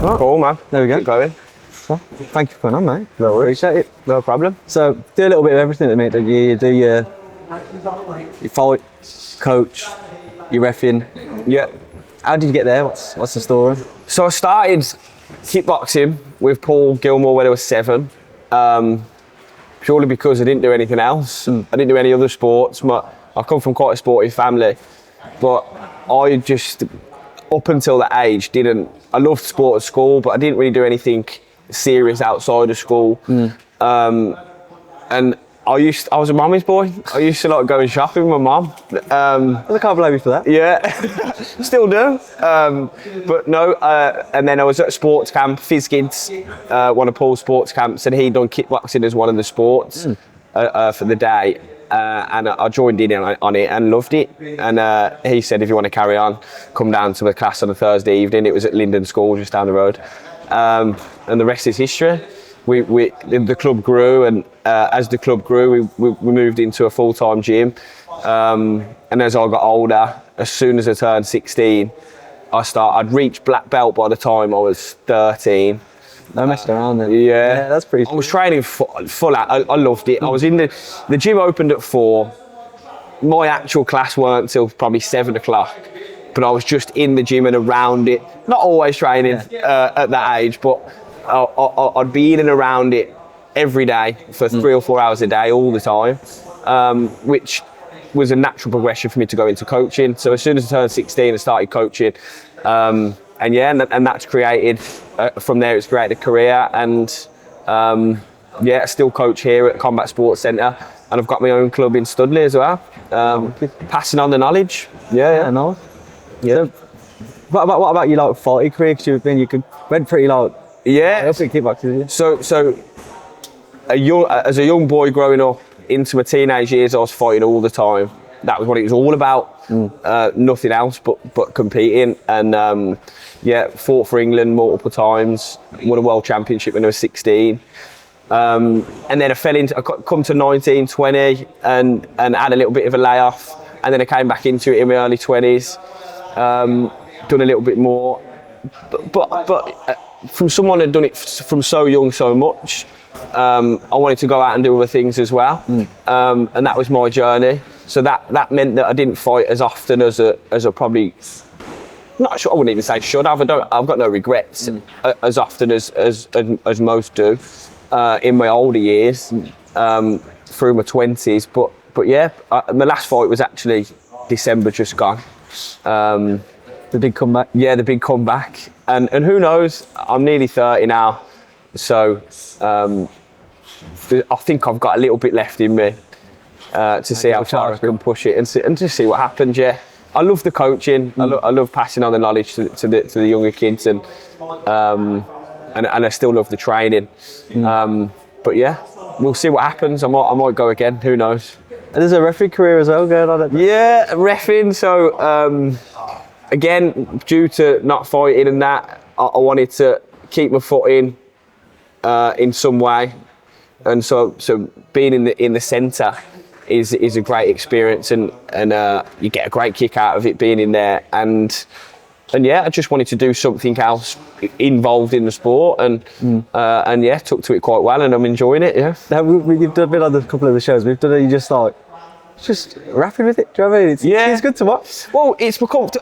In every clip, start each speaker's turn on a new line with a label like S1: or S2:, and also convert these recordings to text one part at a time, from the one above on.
S1: Right.
S2: Cool, man.
S1: There we go.
S2: Keep going.
S1: Well, thank you for coming on, mate.
S2: No worries.
S1: Appreciate it.
S2: No problem.
S1: So, do a little bit of everything at the minute, don't you? You do your fight, coach, your reffing.
S2: Yeah.
S1: How did you get there? What's the story?
S2: So I started kickboxing with Paul Gilmore when I was 7, purely because I didn't do anything else. I didn't do any other sports. I come from quite a sporty family, but I just, up until that age, I loved sport at school, but I didn't really do anything serious outside of school. And I was a mummy's boy. I used to like going shopping with my mum.
S1: I can't blame you for that.
S2: Yeah, still do. But no, and then I was at a sports camp, Fizkids, one of Paul's sports camps, and he'd done kickboxing as one of the sports for the day. And I joined in on it and loved it. And he said, if you want to carry on, come down to the class on a Thursday evening. It was at Linden School, just down the road. And the rest is history. The club grew, and as the club grew, we moved into a full-time gym. And as I got older, as soon as I turned 16, I'd reached black belt by the time I was 13.
S1: No messing around then.
S2: Yeah,
S1: that's pretty.
S2: I was training full out. I loved it. I was in the gym opened at 4. My actual class weren't till probably 7 o'clock, but I was just in the gym and around it. Not always training at that age, but I'd be in and around it every day for 3 or 4 hours a day, all the time, which was a natural progression for me to go into coaching. So as soon as I turned 16, I started coaching. And that's created, from there it's created a career, and I still coach here at Combat Sports Centre, and I've got my own club in Studley as well, passing on the knowledge.
S1: Yeah, nice. Yeah. So, what about your like fighting career? Because you went pretty like kickboxing.
S2: So as a young boy growing up into my teenage years, I was fighting all the time. That was what it was all about. Nothing else but competing, and fought for England multiple times. Won a world championship when I was 16, and then I come to 19, 20, and had a little bit of a layoff, and then I came back into it in my early 20s. Done a little bit more, but from someone who'd done it from so young, so much, I wanted to go out and do other things as well, and that was my journey. So that meant that I didn't fight as often as I probably, not sure, I wouldn't even say should have. I've got no regrets as often as most do in my older years, through my 20s. But yeah, my last fight was actually December just gone.
S1: The big comeback.
S2: Yeah, the big comeback. And who knows? I'm nearly 30 now, so I think I've got a little bit left in me. To see how far I can push it and just see what happens. Yeah, I love the coaching. I love passing on the knowledge to the younger kids, and I still love the training. But yeah, we'll see what happens. I might go again. Who knows?
S1: And there's a referee career as well going on.
S2: Yeah, reffing. So again, due to not fighting and that, I wanted to keep my foot in some way, and so being in the centre is a great experience, and you get a great kick out of it being in there, and yeah, I just wanted to do something else involved in the sport, and took to it quite well, and I'm enjoying it. Yeah.
S1: Now, you've been on a couple of the shows we've done. You just rapping with it. Do you know what I mean? It's good to watch.
S2: Well,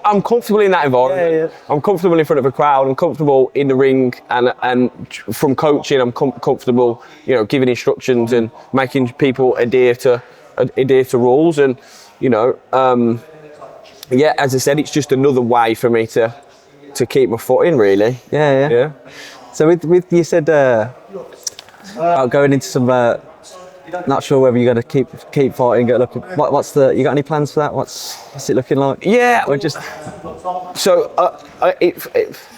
S2: I'm comfortable in that environment. Yeah. I'm comfortable in front of a crowd. I'm comfortable in the ring, and from coaching, I'm comfortable, giving instructions and making people adhere to rules, and as I said, it's just another way for me to keep my foot in, really.
S1: Yeah. So with you said about going into some not sure whether you're going to keep fighting. You got any plans for that? What's it looking like?
S2: Yeah,
S1: or just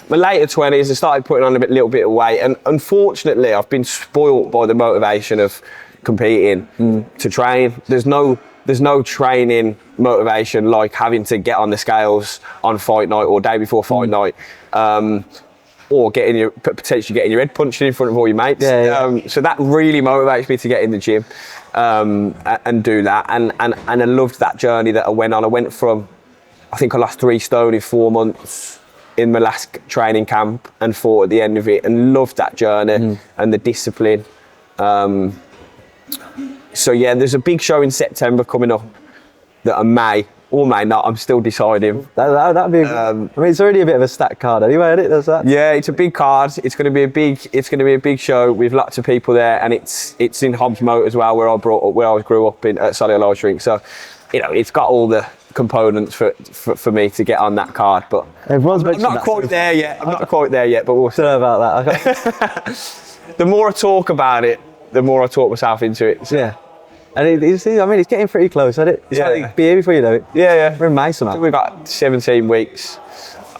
S2: my later 20s, I started putting on a little bit of weight, and unfortunately, I've been spoilt by the motivation of competing to train. There's no training motivation like having to get on the scales on fight night or day before fight night, or potentially getting your head punched in front of all your mates. So that really motivates me to get in the gym and do that. And I loved that journey that I went on. I went from, I think I lost 3 stone in 4 months, in my last training camp and fought at the end of it, and loved that journey and the discipline. So yeah, there's a big show in September coming up that I may or may not. I'm still deciding.
S1: That'd be. I mean, it's already a bit of a stacked card anyway, isn't it? Does that?
S2: Yeah, it's a big card. It's going to be a big show with lots of people there, and it's in Hobbs Moat as well, where I grew up in at Solihull Ice Rink. So, you know, it's got all the components for me to get on that card. But
S1: Everyone's
S2: I'm not quite there yet. I'm not quite there yet, but we'll see.
S1: Don't know about that. Okay.
S2: The more I talk about it, the more I talk myself into it. So.
S1: Yeah. And it's getting pretty close, isn't it? It's like be here before you know it.
S2: Yeah.
S1: We're in May somehow.
S2: We've got 17 weeks.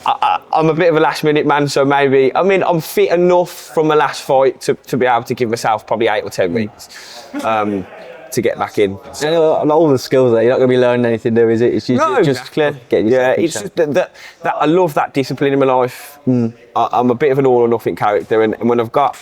S2: I'm a bit of a last minute man, so maybe, I'm fit enough from my last fight to be able to give myself probably 8 or 10 weeks to get back in.
S1: And all the skills there, you're not going to be learning anything new, is it? It's just
S2: exactly.
S1: Getting yourself
S2: it's just that I love that discipline in my life. I'm a bit of an all or nothing character, and when I've got,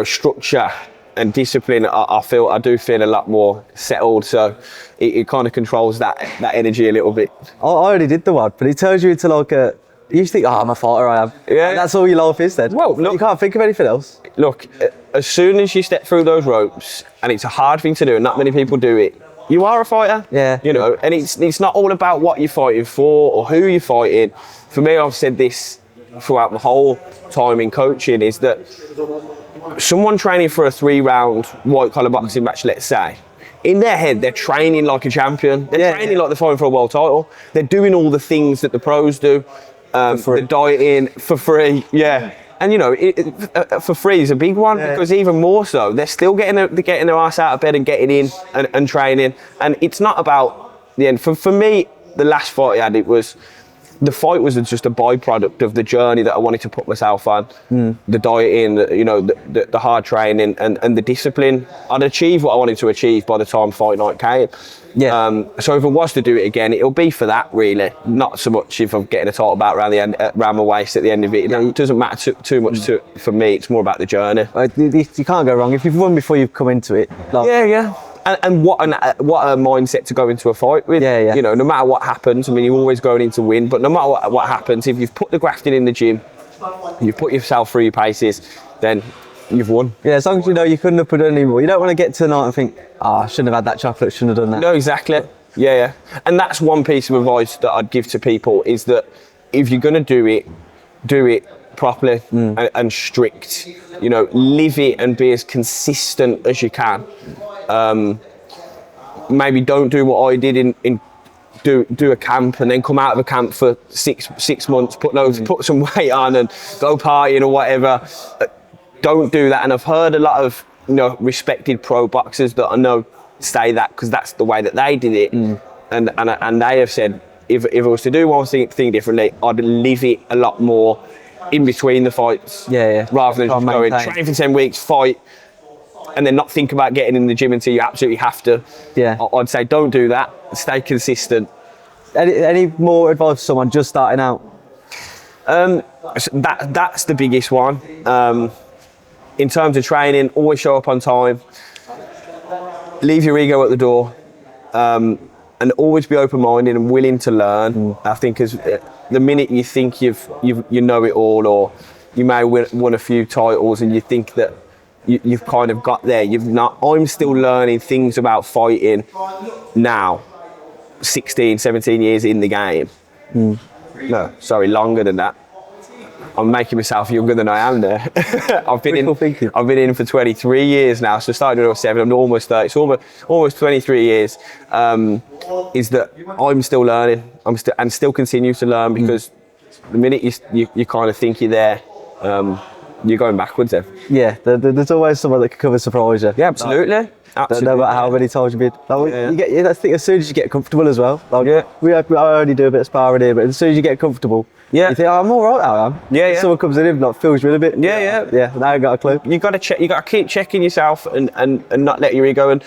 S2: structure and discipline, I do feel a lot more settled, so it kind of controls that energy a little bit.
S1: I already did the one, but it turns you into like you used to think, I'm a fighter, I am.
S2: Yeah.
S1: And that's all your life is then.
S2: Well, look,
S1: you can't think of anything else.
S2: Look, as soon as you step through those ropes, and it's a hard thing to do, and not many people do it, you are a fighter.
S1: Yeah.
S2: And it's not all about what you're fighting for or who you're fighting. For me, I've said this throughout the whole time in coaching, is that someone training for a 3-round white collar boxing match, let's say, in their head they're training like a champion. They're training like they're fighting for a world title. They're doing all the things that the pros do. They're dieting for free. Yeah. And for free is a big one, because even more so, they're still getting their ass out of bed and getting in and training. And it's not about the end. For me, the last fight I had, the fight was just a byproduct of the journey that I wanted to put myself on. The dieting, the hard training and the discipline. I'd achieve what I wanted to achieve by the time fight night came. Yeah. So if I was to do it again, it'll be for that, really. Not so much if I'm getting a title bout around my waist at the end of it. It doesn't matter too much for me. It's more about the journey.
S1: You can't go wrong if you've won before you've come into it.
S2: Yeah. And what a mindset to go into a fight with.
S1: Yeah.
S2: No matter what happens, you're always going in to win, but no matter what happens, if you've put the grafting in the gym, you've put yourself through your paces, then you've won.
S1: Yeah, as long as you know you couldn't have put it anymore. You don't want to get to the night and think, I shouldn't have had that chocolate, shouldn't have done that.
S2: No, exactly. Yeah. And that's one piece of advice that I'd give to people, is that if you're going to do it properly and strict. Live it and be as consistent as you can. Maybe don't do what I did do a camp and then come out of a camp for six months, put some weight on and go partying or whatever. Don't do that. And I've heard a lot of respected pro boxers that I know say that because that's the way that they did it. And they have said, if I was to do one thing differently, I'd live it a lot more in between the fights.
S1: Yeah.
S2: Rather than just going, train for 10 weeks, fight, and then not think about getting in the gym until you absolutely have to.
S1: Yeah.
S2: I'd say don't do that. Stay consistent.
S1: Any more advice for someone just starting out?
S2: That's the biggest one. In terms of training, always show up on time. Leave your ego at the door. And always be open-minded and willing to learn. I think as the minute you think you know it all, or you may won a few titles and you think that you've kind of got there, you've not. I'm still learning things about fighting now, 16, 17 years in the game. No, sorry, longer than that. I'm making myself younger than I am there. I've been in for 23 years now, so started when I was 7, I'm almost 30, so almost 23 years. Is that I'm still learning, and still continue to learn, because the minute you kind of think you're there, you're going backwards then.
S1: Yeah, there's always someone that can come and surprise you.
S2: Yeah, absolutely.
S1: No matter how many times you've been. I think as soon as you get comfortable as well. I only do a bit of sparring here, but as soon as you get comfortable, you think, I'm all right, I am. Yeah. Someone comes in and fills you in a bit. Yeah. Now I got a clue.
S2: You got to check. You got to keep checking yourself and not let your ego. And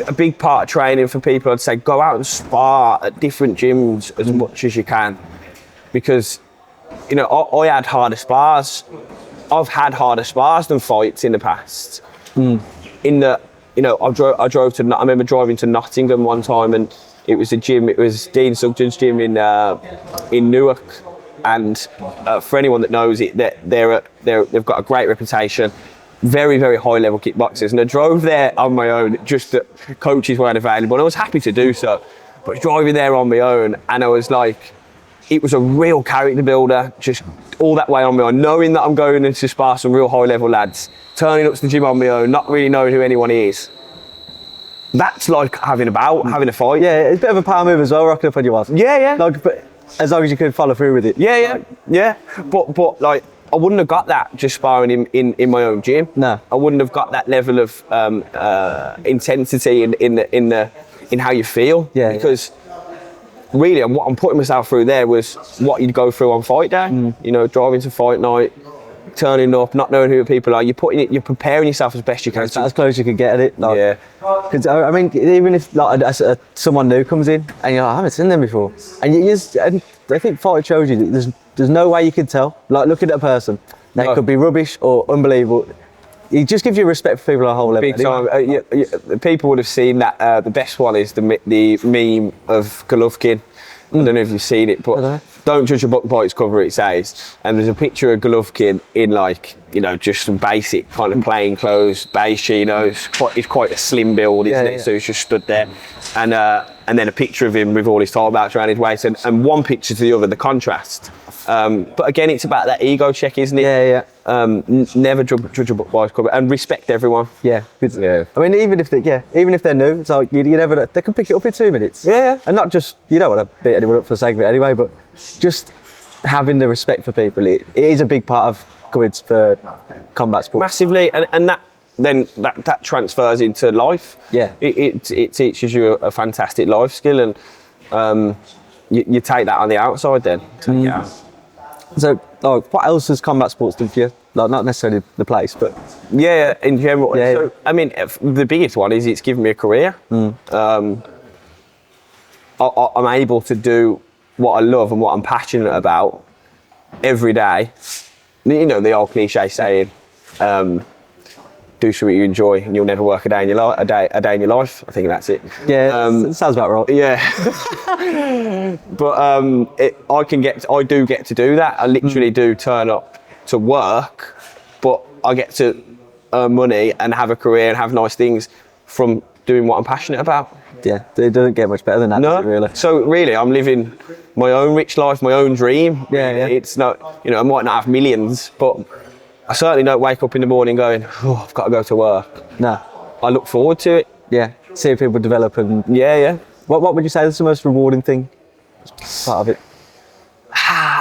S2: a big part of training for people, I'd say, go out and spar at different gyms as much as you can, because I had harder spars. I've had harder spars than fights in the past. In that, I remember driving to Nottingham one time, and it was a gym. It was Dean Sugden's gym in Newark, and for anyone that knows it, they've got a great reputation. Very, very high level kickboxers, and I drove there on my own, just that coaches weren't available, and I was happy to do so. But driving there on my own, and I was like, it was a real character builder, just all that way on my own, knowing that I'm going into spar some real high level lads, turning up to the gym on my own, not really knowing who anyone is. That's like having a fight.
S1: Yeah, it's a bit of a power move as well, rocking up on your ass.
S2: Yeah.
S1: Like, but as long as you can follow through with it.
S2: Yeah. But like, I wouldn't have got that just sparring in my own gym.
S1: No.
S2: I wouldn't have got that level of intensity in how you feel.
S1: Yeah.
S2: Because really, what I'm putting myself through there was what you'd go through on fight day. You know, driving to fight night, turning up, not knowing who the people are. You're preparing yourself as best you can.
S1: As close as you can get at it. Like,
S2: yeah.
S1: Because I mean, even if like someone new comes in and you're like, I haven't seen them before, and and I think fight shows you that there's no way you can tell. Like looking at a person, they could be rubbish or unbelievable. It just gives you respect for people at a whole level.
S2: Big time. People would have seen that. The best one is the meme of Golovkin. I don't know if you've seen it, but don't judge a book by its cover, it says. And there's a picture of Golovkin in like, you know, just some basic kind of plain clothes, beige chinos. He's quite a slim build, isn't it? So he's just stood there. And then a picture of him with all his tall belts around his waist, and one picture to the other, the contrast. But again, it's about that ego check, isn't it?
S1: Yeah.
S2: Never judge a book by its cover, and respect everyone.
S1: Yeah. I mean, even if they're new, it's like you never know, they can pick it up in 2 minutes.
S2: Yeah.
S1: And not just, you don't want to beat anyone up for the sake of it anyway, but just having the respect for people, it is a big part of going for combat sport.
S2: Massively, and that transfers into life.
S1: Yeah.
S2: It teaches you a fantastic life skill, and you take that on the outside then. Yeah.
S1: So, like, what else has combat sports done for you? Like, not necessarily the place, but
S2: yeah, in general.
S1: Yeah.
S2: So, I mean, the biggest one is it's given me a career. I'm able to do what I love and what I'm passionate about every day. You know, the old cliche saying, do something you enjoy and you'll never work a day in your life. A day in your life. I think that's it.
S1: Yeah, it sounds about right.
S2: Yeah. But I do get to do that. I literally do turn up to work, but I get to earn money and have a career and have nice things from doing what I'm passionate about.
S1: Yeah, it doesn't get much better than that, does it, really?
S2: So really, I'm living my own rich life, my own dream.
S1: Yeah.
S2: It's not, you know, I might not have millions, but I certainly don't wake up in the morning going, oh, I've got to go to work.
S1: No.
S2: I look forward to it.
S1: Yeah, seeing people develop and...
S2: Yeah.
S1: What would you say is the most rewarding thing? Part of it?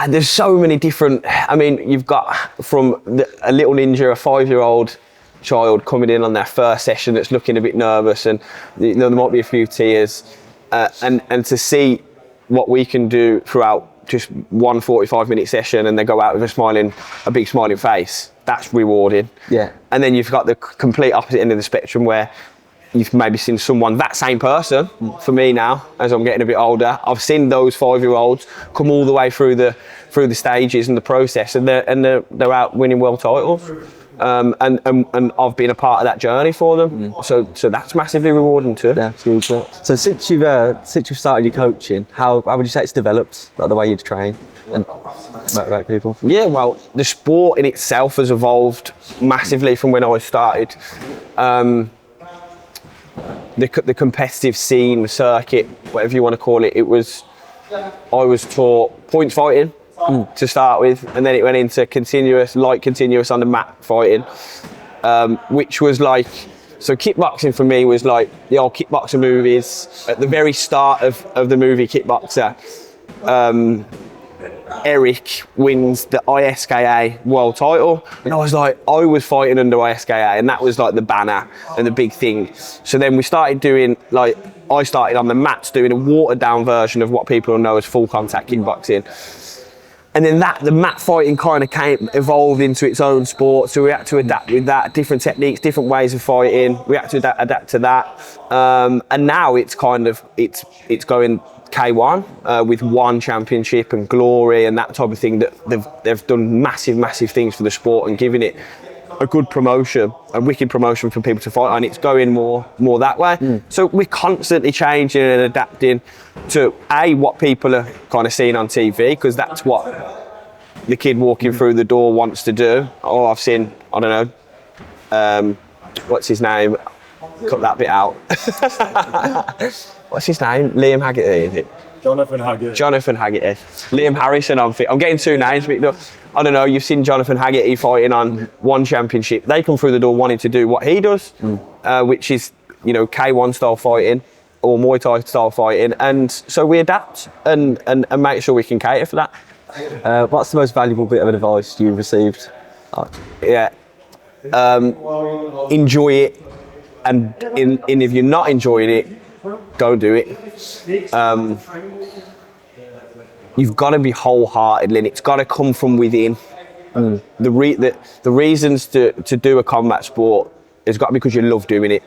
S2: There's so many different... I mean, you've got from a little ninja, a 5-year-old child coming in on their first session that's looking a bit nervous, and you know, there might be a few tears, and to see what we can do throughout just one 45-minute session, and they go out with a big smiling face. That's rewarding.
S1: Yeah.
S2: And then you've got the complete opposite end of the spectrum where you've maybe seen someone, that same person, for me now, as I'm getting a bit older, I've seen those 5-year-olds come all the way through the stages and the process, and they're out winning world titles. And I've been a part of that journey for them. So that's massively rewarding too.
S1: Yeah, absolutely. So since you've started your coaching, how would you say it's developed, like the way you train and motivate people?
S2: Yeah, well, the sport in itself has evolved massively from when I started. The competitive scene, the circuit, whatever you want to call it, I was taught points fighting to start with, and then it went into continuous on the mat fighting, which was like, so kickboxing for me was like the old kickboxer movies. At the very start of the movie Kickboxer, Eric wins the ISKA world title, and I was fighting under ISKA, and that was like the banner and the big thing. So then we started doing, like, I started on the mats doing a watered down version of what people know as full contact kickboxing. And then the mat fighting kind of evolved into its own sport, so we had to adapt with that, different techniques, different ways of fighting. We had to adapt to that, and now it's kind of it's going K1 with one championship and glory and that type of thing. That they've done massive things for the sport and giving it a good promotion, a wicked promotion for people to fight, and it's going more that way. So we're constantly changing and adapting to what people are kind of seeing on TV, because that's what the kid walking through the door wants to do. Or I've seen, I don't know, what's his name? Cut that bit out. What's his name? Liam Haggerty, is it?
S3: Jonathan Haggerty.
S2: Jonathan Haggerty. Liam Harrison, I'm getting two names mixed up. I don't know, you've seen Jonathan Haggerty fighting on one championship. They come through the door wanting to do what he does, which is, you know, K1 style fighting or Muay Thai style fighting. And so we adapt and make sure we can cater for that.
S1: What's the most valuable bit of advice you've received?
S2: Enjoy it. And if you're not enjoying it, don't do it. You've got to be wholehearted, and it's got to come from within. The reasons to do a combat sport has got to be because you love doing it.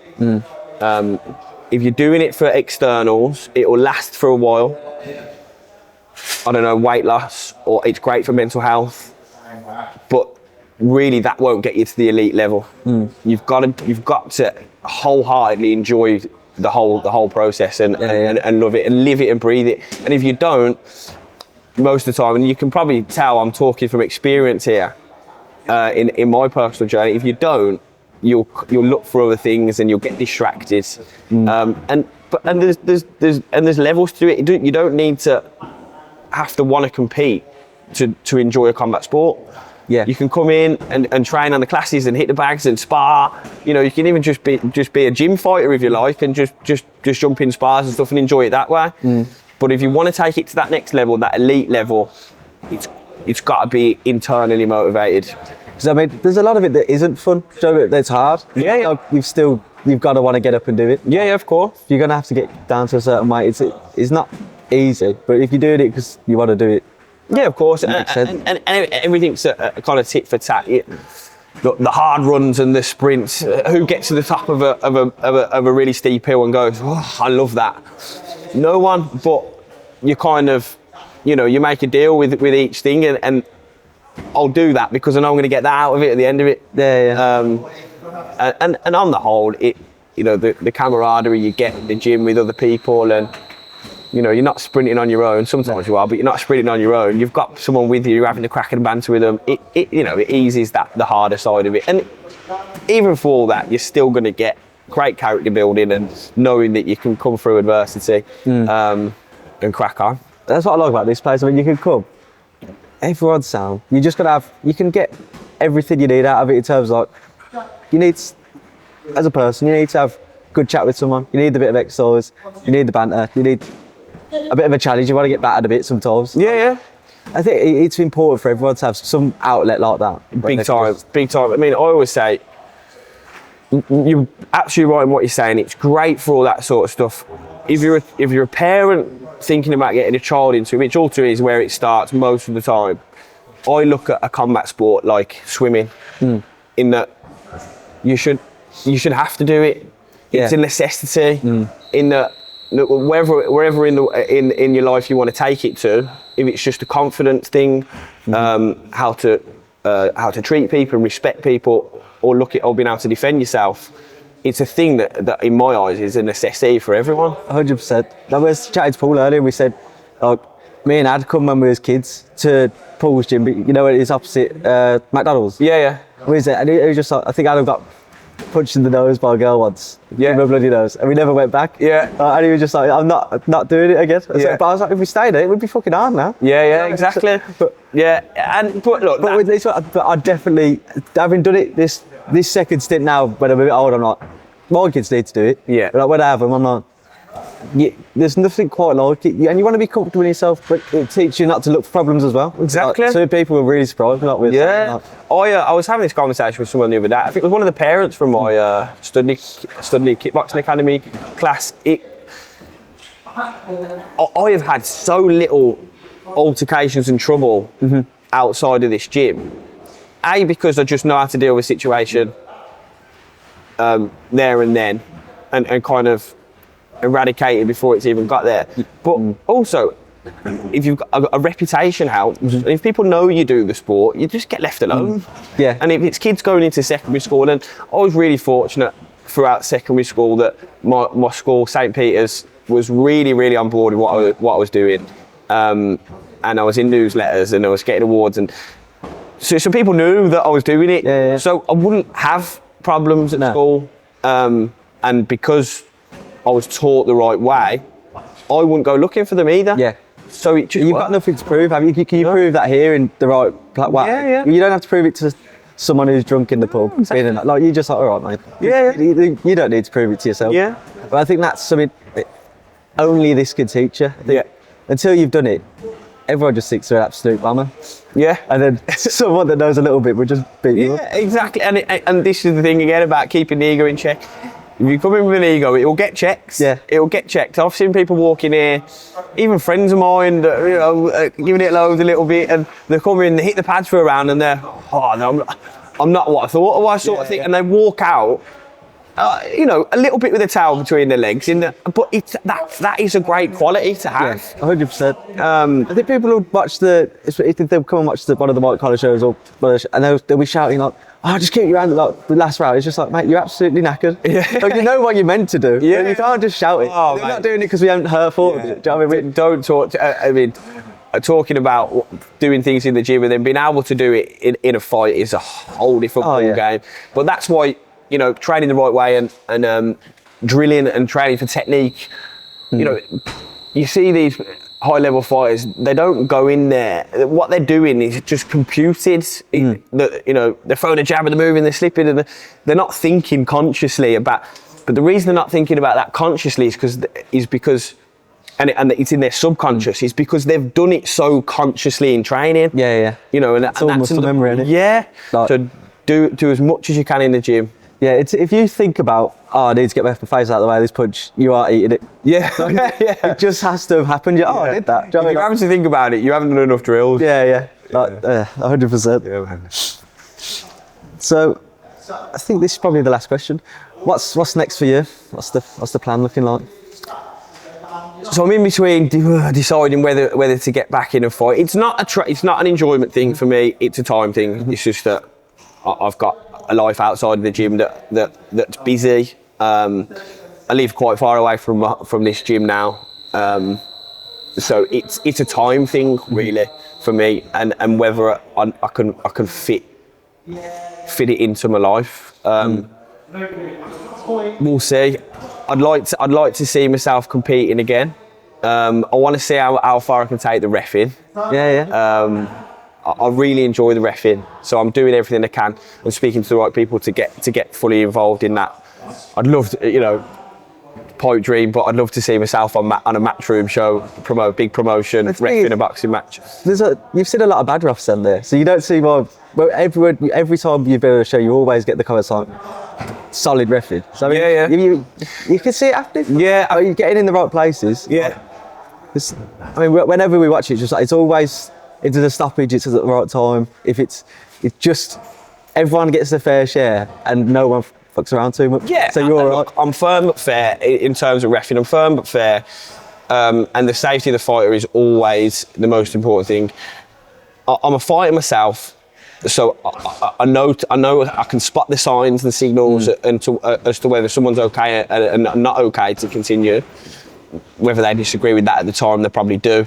S2: If you're doing it for externals, it will last for a while. I don't know, weight loss, or it's great for mental health, but really that won't get you to the elite level. You've got to wholeheartedly enjoy the whole process and love it and live it and breathe it. And if you don't, most of the time, and you can probably tell I'm talking from experience here, in my personal journey, if you don't, you'll look for other things and you'll get distracted. And there's levels to it. You don't need to have to want to compete to enjoy a combat sport.
S1: Yeah.
S2: You can come in and train on the classes and hit the bags and spar. You know, you can even just be a gym fighter if you like, and just jump in spars and stuff and enjoy it that way. But if you want to take it to that next level, that elite level, it's got to be internally motivated.
S1: Because I mean, there's a lot of it that isn't fun. That's hard.
S2: Yeah.
S1: Like, you've got to want to get up and do it.
S2: Yeah, of course.
S1: You're gonna have to get down to a certain weight. It's not easy, but if you're doing it because you want to do it.
S2: Yeah, of course, and everything's a kind of tit for tat. The hard runs and the sprints. Who gets to the top of a really steep hill and goes, "Oh, I love that." No one, but you kind of, you know, you make a deal with each thing, and I'll do that because I know I'm going to get that out of it at the end of it. And on the whole, it, you know, the camaraderie you get in the gym with other people, and you know, you're not sprinting on your own. Sometimes you are, but you're not sprinting on your own. You've got someone with you. You're having a crack and banter with them. It you know, it eases the harder side of it. And even for all that, you're still going to get great character building and knowing that you can come through adversity and crack on.
S1: That's what I like about this place. I mean, you can come. Everyone's sound. You just gotta have. You can get everything you need out of it in terms of, like, you need, as a person, you need to have good chat with someone. You need a bit of exercise. You need the banter. You need a bit of a challenge. You want to get battered a bit sometimes.
S2: Yeah.
S1: I think it's important for everyone to have some outlet like that.
S2: Big time. I mean, I always say, you're absolutely right in what you're saying. It's great for all that sort of stuff. If you're a parent thinking about getting a child into, which ultimately is where it starts most of the time, I look at a combat sport like swimming, in that you should have to do it. It's a necessity. In that wherever in your life you want to take it to, if it's just a confidence thing, how to treat people and respect people, or being able to defend yourself, it's a thing that in my eyes is a necessity for everyone.
S1: 100%. I was chatting to Paul earlier. We said, like, me and Ad come when we was kids to Paul's gym, but you know it's opposite McDonald's.
S2: Yeah.
S1: Where is it? And he was just like, I think Adam got punched in the nose by a girl once.
S2: Yeah.
S1: My bloody nose, and we never went back.
S2: Yeah.
S1: And he was just like, I'm not doing it again. But I was like, if we stayed there, it would be fucking hard now.
S2: Yeah, exactly. But look.
S1: With this one, I definitely, having done it this second stint now, when I'm a bit old, I'm like, my kids need to do it.
S2: Yeah.
S1: But like, when I have them, I'm like, there's nothing quite like it. And you want to be comfortable in yourself, but it teaches you not to look for problems as well.
S2: Exactly.
S1: Like, so people were really surprised. I
S2: was having this conversation with someone the other day. I think it was one of the parents from my Studley Kickboxing Academy class. I have had so little altercations and trouble outside of this gym. A, because I just know how to deal with a situation there and then, and kind of eradicate it before it's even got there. But also, if you've got a reputation helps, and if people know you do the sport, you just get left alone.
S1: Yeah.
S2: And if it's kids going into secondary school, and I was really fortunate throughout secondary school that my school, St. Peter's, was really, really on board with what I was doing. and I was in newsletters and I was getting awards, and so people knew that I was doing it.
S1: Yeah.
S2: So I wouldn't have problems at school, and because I was taught the right way, I wouldn't go looking for them either.
S1: Yeah.
S2: So it just
S1: you've got nothing to prove, have you? Can you prove that here in the right way?
S2: Yeah.
S1: You don't have to prove it to someone who's drunk in the pub.
S2: Exactly.
S1: Like you just like, all right, mate.
S2: Yeah.
S1: You don't need to prove it to yourself.
S2: Yeah.
S1: But I think that's something that only this can teach you. I think until you've done it, everyone just thinks they're an absolute bummer.
S2: Yeah.
S1: And then someone that knows a little bit would just beat you up.
S2: Yeah, exactly. And this is the thing again about keeping the ego in check. If you come in with an ego, it will get checked.
S1: Yeah.
S2: It will get checked. I've seen people walk in here, even friends of mine, that, giving it loads a little bit, and they come in, they hit the pads for a round, and they're, oh no, I'm not what I thought I was, sort of thing, and they walk out, a little bit with a towel between their legs. But that is a great quality to have.
S1: 100%. I think people will watch if they'll come and watch one of the Mike Collins shows, and they'll be shouting like, "Oh, just keep your hand like the last round." It's just like, mate, you're absolutely knackered. Yeah. Like, you know what you're meant to do. Yeah. You can't just shout it.
S2: Oh,
S1: we're not doing it because we haven't thought of it. Do you know what I mean?
S2: Don't talk. Talking about doing things in the gym and then being able to do it in a fight is a whole different ball game. But that's why, training the right way and drilling and training for technique. You see these high-level fighters, they don't go in there. What they're doing is just computed. They're throwing a jab and they're moving, they're slipping, and they're not thinking consciously about. But the reason they're not thinking about that consciously is because, and it's in their subconscious, is because they've done it so consciously in training.
S1: Yeah.
S2: And
S1: it's almost a memory, isn't it?
S2: Yeah. So do as much as you can in the gym.
S1: Yeah, if you think about, I need to get my face out of the way of this punch, you are eating it.
S2: Yeah.
S1: It just has to have happened. I did that.
S2: If you're having to think about it, you haven't done enough drills.
S1: Yeah. 100%.
S2: Yeah, man.
S1: So, I think this is probably the last question. What's next for you? What's the plan looking like?
S2: So I'm in between deciding whether to get back in and fight. It's not an enjoyment thing for me. It's a time thing. It's just that I've got a life outside of the gym that's busy. I live quite far away from this gym now, so it's a time thing really for me, and whether I can fit it into my life. We'll see. I'd like to see myself competing again. I want to see how far I can take the reffing.
S1: Yeah.
S2: I really enjoy the reffing, so I'm doing everything I can and speaking to the right people to get fully involved in that. I'd love to, pipe dream, but I'd love to see myself on a matchroom show, big promotion, reffing a boxing match.
S1: You've seen a lot of bad refs in there, so you don't see more. Well, every time you've been on a show, you always get the comments like solid reffing. So I mean, you can see it happening.
S2: Yeah,
S1: you're getting in the right places.
S2: Yeah.
S1: Whenever we watch it, it's always into the stoppage. It's at the right time. It's just everyone gets their fair share and no one fucks around too much.
S2: Yeah.
S1: So you're all right.
S2: I'm firm but fair in terms of reffing. I'm firm but fair, and the safety of the fighter is always the most important thing. I'm a fighter myself. So I know I can spot the signs and signals as to whether someone's okay and not okay to continue. Whether they disagree with that at the time, they probably do.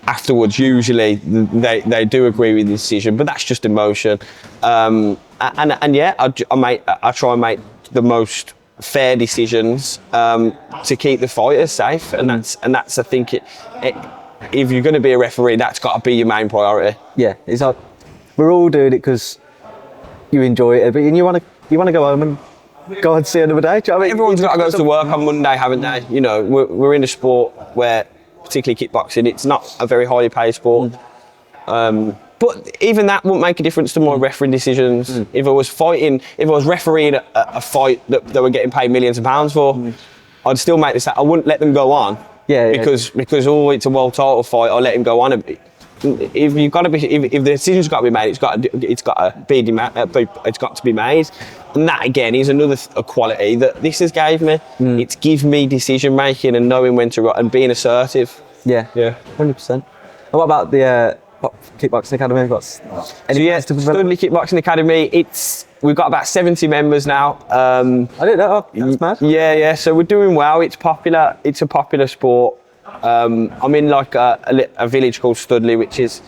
S2: Afterwards, usually they do agree with the decision, but that's just emotion. I try and make the most fair decisions to keep the fighters safe, and that's I think if you're going to be a referee, that's got to be your main priority.
S1: Yeah, it's like we're all doing it because you enjoy it, but you want to go home and go and see another day. Do you know what I mean?
S2: Everyone's got to go to work on Monday, haven't they? We're in a sport where, particularly kickboxing, it's not a very highly paid sport. But even that wouldn't make a difference to my refereeing decisions. If I was refereeing a fight that they were getting paid millions of pounds for, I'd still make this. I wouldn't let them go on. Because it's a world title fight. I'll let him go on a bit. If the decision's got to be made, it's got to be made, and that again is another quality that this has gave me. It's give me decision making and knowing when to and being assertive.
S1: Yeah, 100%. What about the Kickboxing Academy?
S2: Studley Kickboxing Academy. We've got about 70 members now.
S1: I didn't know. That's mad.
S2: Yeah. So we're doing well. It's popular. It's a popular sport. I'm in like a village called Studley, which is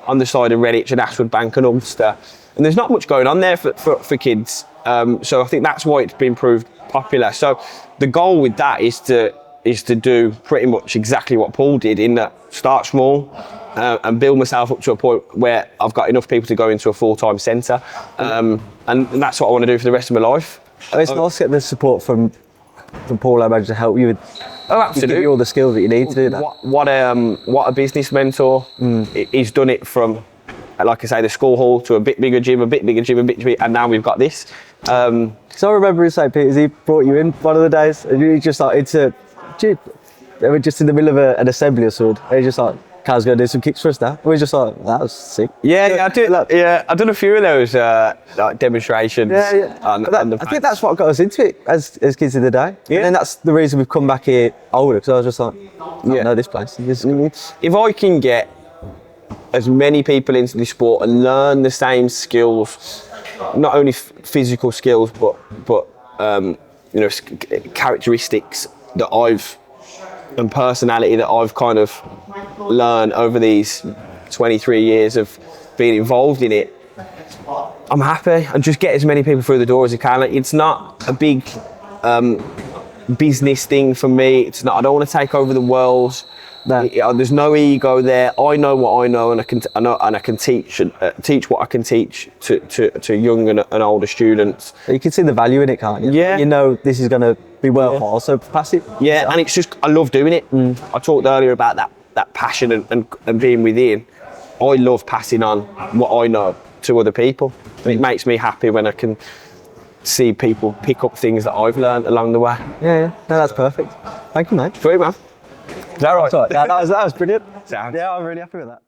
S2: on the side of Redditch and Ashwood Bank and Ulster. And there's not much going on there for kids. So I think that's why it's been proved popular. So the goal with that is to do pretty much exactly what Paul did, in that start small and build myself up to a point where I've got enough people to go into a full-time centre. And that's what I want to do for the rest of my life.
S1: It's nice getting the support from Paul, I imagine, to help you with.
S2: Oh, absolutely.
S1: Give you all the skills that you need to do that.
S2: What a business mentor. He's done it from, like I say, the school hall to a bit bigger gym, a bit bigger gym, a bit bigger, and now we've got this.
S1: So I remember in St. Peter's, he brought you in one of the days, and you just like, they were just in the middle of an assembly or something, and he just like, Cal's going to do some kicks for us now. And we just like, that was sick.
S2: Yeah, I did. Yeah, I've done a few of those like demonstrations.
S1: Yeah. I think that's what got us into it as kids in the day. Yeah. And then that's the reason we've come back here older, because I was just like, I know this place.
S2: If I can get as many people into this sport and learn the same skills, not only physical skills, but characteristics that and personality that I've kind of learned over these 23 years of being involved in it, I'm happy, and just get as many people through the door as I can. It's not a big business thing for me. It's not. I don't want to take over the world. No. There's no ego there. I know what I know, and I can teach what I can teach to young and older students.
S1: You can see the value in it, can't you?
S2: Yeah.
S1: You know this is going to be worthwhile, so pass it.
S2: Yeah, and it's just, I love doing it. I talked earlier about that passion and being within. I love passing on what I know to other people. It makes me happy when I can see people pick up things that I've learned along the way.
S1: Yeah. No, that's perfect. Thank you, mate.
S2: Sweet, man. Is that right?
S1: That was brilliant.
S2: Sounds.
S1: Yeah, I'm really happy with that.